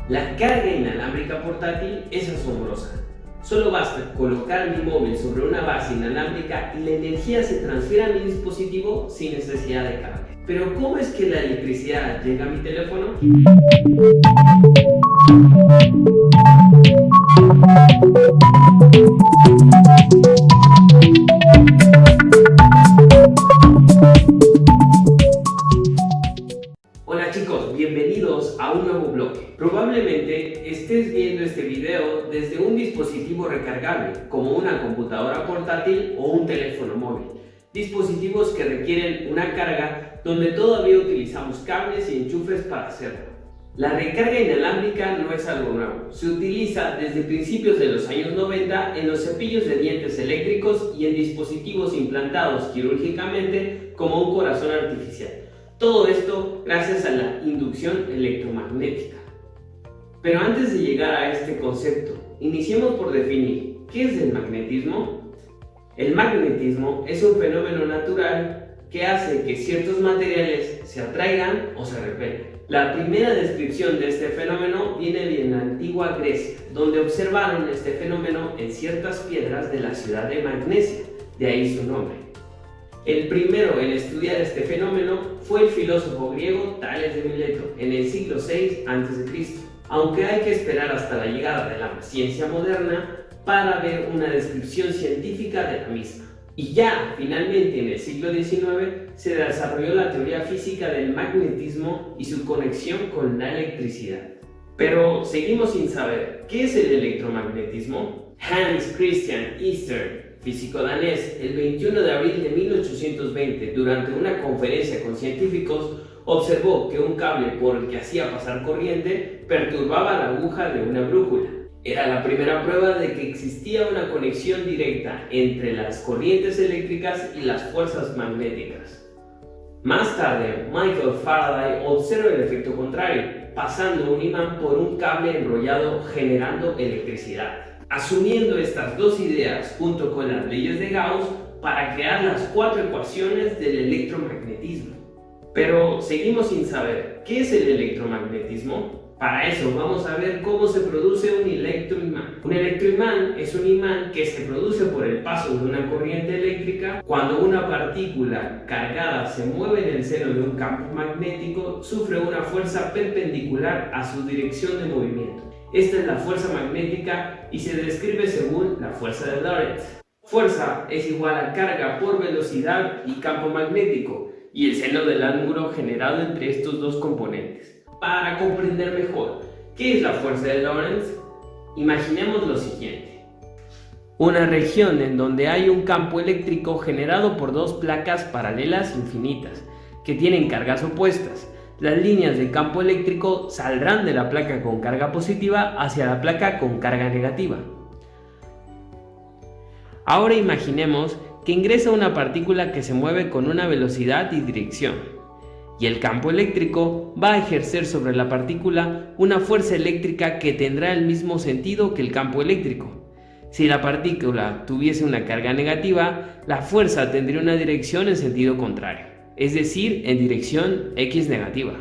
La carga inalámbrica portátil es asombrosa. Solo basta colocar mi móvil sobre una base inalámbrica y la energía se transfiere a mi dispositivo sin necesidad de cable. Pero ¿cómo es que la electricidad llega a mi teléfono? Hola chicos, bienvenidos a un nuevo bloque. Probablemente estés viendo este video desde un dispositivo recargable, como una computadora portátil o un teléfono móvil. Dispositivos que requieren una carga donde todavía utilizamos cables y enchufes para hacerlo. La recarga inalámbrica no es algo nuevo. Se utiliza desde principios de los años 90 en los cepillos de dientes eléctricos y en dispositivos implantados quirúrgicamente como un corazón artificial. Todo esto gracias a la inducción electromagnética. Pero antes de llegar a este concepto, iniciemos por definir ¿qué es el magnetismo? El magnetismo es un fenómeno natural que hace que ciertos materiales se atraigan o se repelen. La primera descripción de este fenómeno viene de la antigua Grecia, donde observaron este fenómeno en ciertas piedras de la ciudad de Magnesia, de ahí su nombre. El primero en estudiar este fenómeno fue el filósofo griego Tales de Mileto en el siglo VI a.C., aunque hay que esperar hasta la llegada de la ciencia moderna para ver una descripción científica de la misma. Y ya, finalmente, en el siglo XIX, se desarrolló la teoría física del magnetismo y su conexión con la electricidad. Pero seguimos sin saber, ¿qué es el electromagnetismo? Hans Christian Ørsted, físico danés, el 21 de abril de 1820, durante una conferencia con científicos, observó que un cable por el que hacía pasar corriente perturbaba la aguja de una brújula. Era la primera prueba de que existía una conexión directa entre las corrientes eléctricas y las fuerzas magnéticas. Más tarde, Michael Faraday observa el efecto contrario, pasando un imán por un cable enrollado generando electricidad. Asumiendo estas dos ideas junto con las leyes de Gauss para crear las cuatro ecuaciones del electromagnetismo. Pero seguimos sin saber, ¿qué es el electromagnetismo? Para eso vamos a ver cómo se produce un electroimán. Un electroimán es un imán que se produce por el paso de una corriente eléctrica. Cuando una partícula cargada se mueve en el seno de un campo magnético, sufre una fuerza perpendicular a su dirección de movimiento. Esta es la fuerza magnética y se describe según la fuerza de Lorentz. Fuerza es igual a carga por velocidad y campo magnético, y el seno del ángulo generado entre estos dos componentes. Para comprender mejor qué es la fuerza de Lorentz, imaginemos lo siguiente. Una región en donde hay un campo eléctrico generado por dos placas paralelas infinitas, que tienen cargas opuestas. Las líneas de campo eléctrico saldrán de la placa con carga positiva hacia la placa con carga negativa. Ahora imaginemos que ingresa una partícula que se mueve con una velocidad y dirección, y el campo eléctrico va a ejercer sobre la partícula una fuerza eléctrica que tendrá el mismo sentido que el campo eléctrico. Si la partícula tuviese una carga negativa, la fuerza tendría una dirección en sentido contrario, es decir, en dirección X negativa.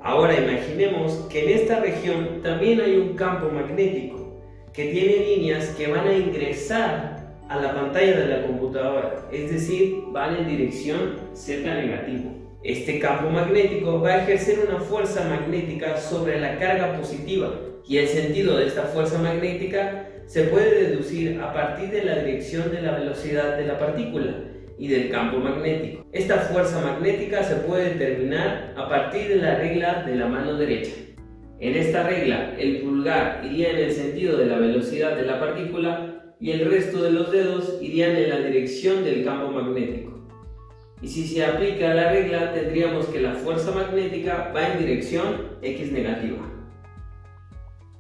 Ahora imaginemos que en esta región también hay un campo magnético que tiene líneas que van a ingresar a la pantalla de la computadora, es decir, van en dirección Z negativa. Este campo magnético va a ejercer una fuerza magnética sobre la carga positiva y el sentido de esta fuerza magnética se puede deducir a partir de la dirección de la velocidad de la partícula y del campo magnético. Esta fuerza magnética se puede determinar a partir de la regla de la mano derecha. En esta regla, el pulgar iría en el sentido de la velocidad de la partícula y el resto de los dedos irían en la dirección del campo magnético. Y si se aplica la regla, tendríamos que la fuerza magnética va en dirección X negativa.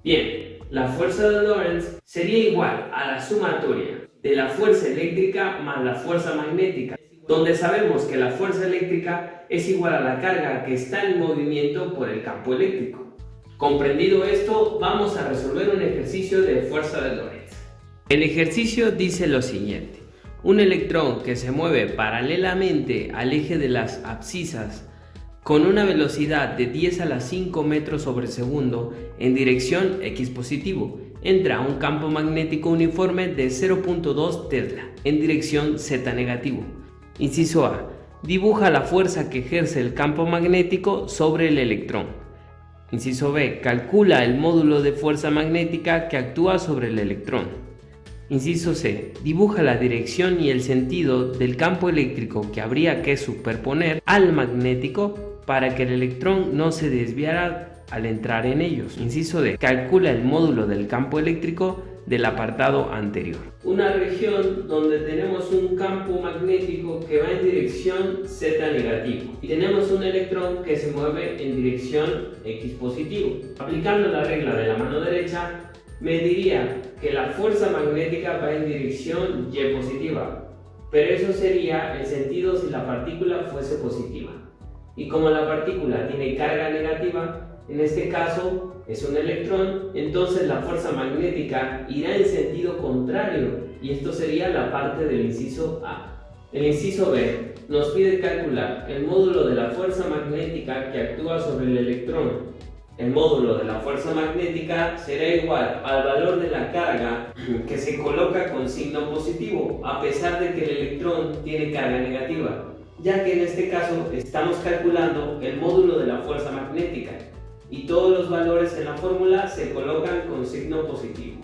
Bien, la fuerza de Lorentz sería igual a la sumatoria de la fuerza eléctrica más la fuerza magnética, donde sabemos que la fuerza eléctrica es igual a la carga que está en movimiento por el campo eléctrico. Comprendido esto, vamos a resolver un ejercicio de fuerza de Lorentz. El ejercicio dice lo siguiente. Un electrón que se mueve paralelamente al eje de las abscisas con una velocidad de 10 a la 5 metros sobre segundo en dirección X positivo. Entra a un campo magnético uniforme de 0.2 Tesla en dirección Z negativo. Inciso A. Dibuja la fuerza que ejerce el campo magnético sobre el electrón. Inciso B. Calcula el módulo de fuerza magnética que actúa sobre el electrón. Inciso C. Dibuja la dirección y el sentido del campo eléctrico que habría que superponer al magnético para que el electrón no se desviara al entrar en ellos. Inciso D. Calcula el módulo del campo eléctrico del apartado anterior. Una región donde tenemos un campo magnético que va en dirección Z negativo y tenemos un electrón que se mueve en dirección X positivo. Aplicando la regla de la mano derecha, me diría que la fuerza magnética va en dirección Y positiva, pero eso sería el sentido si la partícula fuese positiva. Y como la partícula tiene carga negativa, en este caso es un electrón, entonces la fuerza magnética irá en sentido contrario y esto sería la parte del inciso A. El inciso B nos pide calcular el módulo de la fuerza magnética que actúa sobre el electrón. El módulo de la fuerza magnética será igual al valor de la carga que se coloca con signo positivo, a pesar de que el electrón tiene carga negativa, ya que en este caso estamos calculando el módulo de la fuerza magnética y todos los valores en la fórmula se colocan con signo positivo.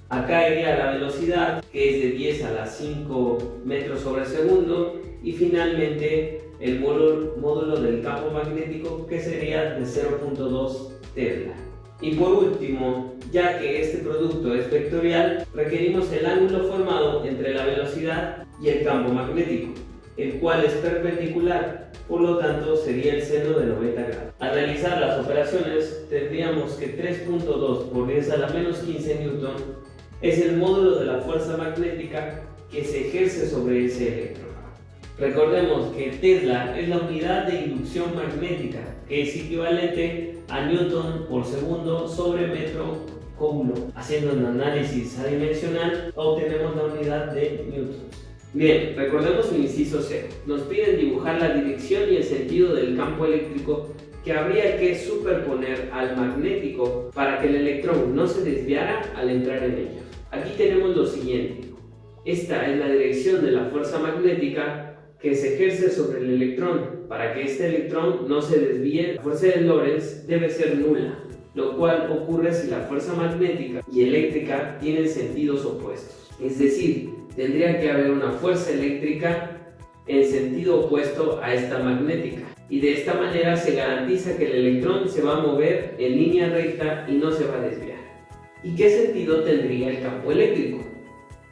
Acá iría la velocidad, que es de 10 a la 5 metros sobre segundo, y finalmente el módulo del campo magnético, que sería de 0.2 Tesla. Y por último, ya que este producto es vectorial, requerimos el ángulo formado entre la velocidad y el campo magnético, el cual es perpendicular, por lo tanto sería el seno de 90 grados. Al realizar las operaciones, tendríamos que 3.2 por 10 a la menos 15 newton es el módulo de la fuerza magnética que se ejerce sobre ese electrón. Recordemos que Tesla es la unidad de inducción magnética, que es equivalente a newton por segundo sobre metro coulo. Haciendo un análisis adimensional, obtenemos la unidad de newtons. Bien, recordemos el inciso C. Nos piden dibujar la dirección y el sentido del campo eléctrico que habría que superponer al magnético para que el electrón no se desviara al entrar en ellos. Aquí tenemos lo siguiente. Esta es la dirección de la fuerza magnética que se ejerce sobre el electrón. Para que este electrón no se desvíe, la fuerza de Lorentz debe ser nula, lo cual ocurre si la fuerza magnética y eléctrica tienen sentidos opuestos. Es decir, tendría que haber una fuerza eléctrica en sentido opuesto a esta magnética, y de esta manera se garantiza que el electrón se va a mover en línea recta y no se va a desviar. ¿Y qué sentido tendría el campo eléctrico?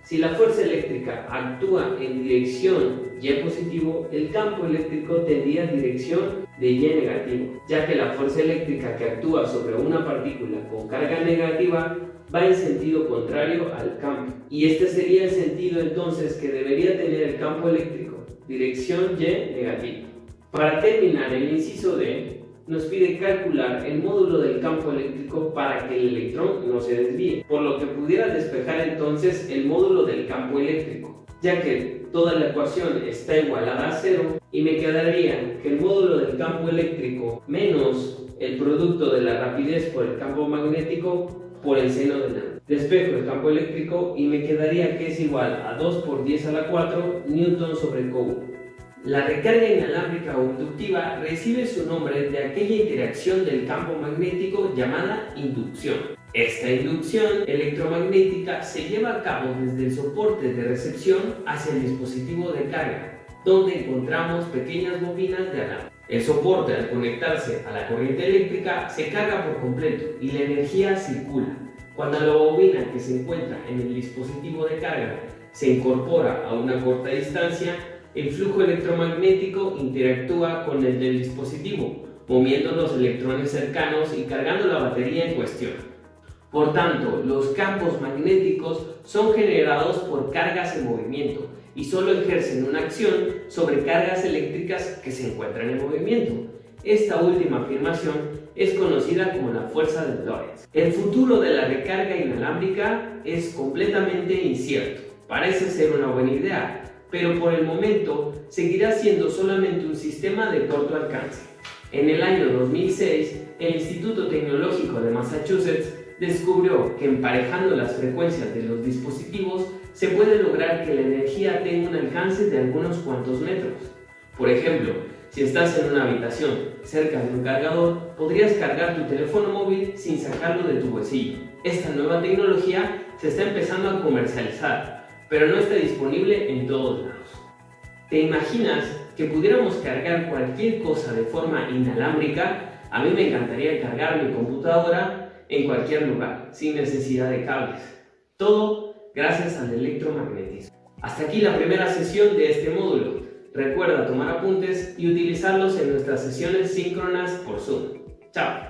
Si la fuerza eléctrica actúa en dirección Y positivo, el campo eléctrico tendría dirección de Y negativo, ya que la fuerza eléctrica que actúa sobre una partícula con carga negativa va en sentido contrario al campo. Y este sería el sentido entonces que debería tener el campo eléctrico, dirección Y negativa. Para terminar, el inciso D nos pide calcular el módulo del campo eléctrico para que el electrón no se desvíe, por lo que pudiera despejar entonces el módulo del campo eléctrico, ya que toda la ecuación está igualada a 0 y me quedaría que el módulo del campo eléctrico menos el producto de la rapidez por el campo magnético por el seno de nada. Despejo el campo eléctrico y me quedaría que es igual a 2 por 10 a la 4 newton sobre coulomb. La recarga inalámbrica o inductiva recibe su nombre de aquella interacción del campo magnético llamada inducción. Esta inducción electromagnética se lleva a cabo desde el soporte de recepción hacia el dispositivo de carga, donde encontramos pequeñas bobinas de alambre. El soporte, al conectarse a la corriente eléctrica, se carga por completo y la energía circula. Cuando la bobina que se encuentra en el dispositivo de carga se incorpora a una corta distancia, el flujo electromagnético interactúa con el del dispositivo, moviendo los electrones cercanos y cargando la batería en cuestión. Por tanto, los campos magnéticos son generados por cargas en movimiento y solo ejercen una acción sobre cargas eléctricas que se encuentran en movimiento. Esta última afirmación es conocida como la fuerza de Lorentz. El futuro de la recarga inalámbrica es completamente incierto. Parece ser una buena idea, pero por el momento seguirá siendo solamente un sistema de corto alcance. En el año 2006, el Instituto Tecnológico de Massachusetts descubrió que emparejando las frecuencias de los dispositivos se puede lograr que la energía tenga un alcance de algunos cuantos metros. Por ejemplo, si estás en una habitación cerca de un cargador, podrías cargar tu teléfono móvil sin sacarlo de tu bolsillo. Esta nueva tecnología se está empezando a comercializar, pero no está disponible en todos lados. ¿Te imaginas que pudiéramos cargar cualquier cosa de forma inalámbrica? A mí me encantaría cargar mi computadora en cualquier lugar, sin necesidad de cables. Todo gracias al electromagnetismo. Hasta aquí la primera sesión de este módulo. Recuerda tomar apuntes y utilizarlos en nuestras sesiones síncronas por Zoom. ¡Chao!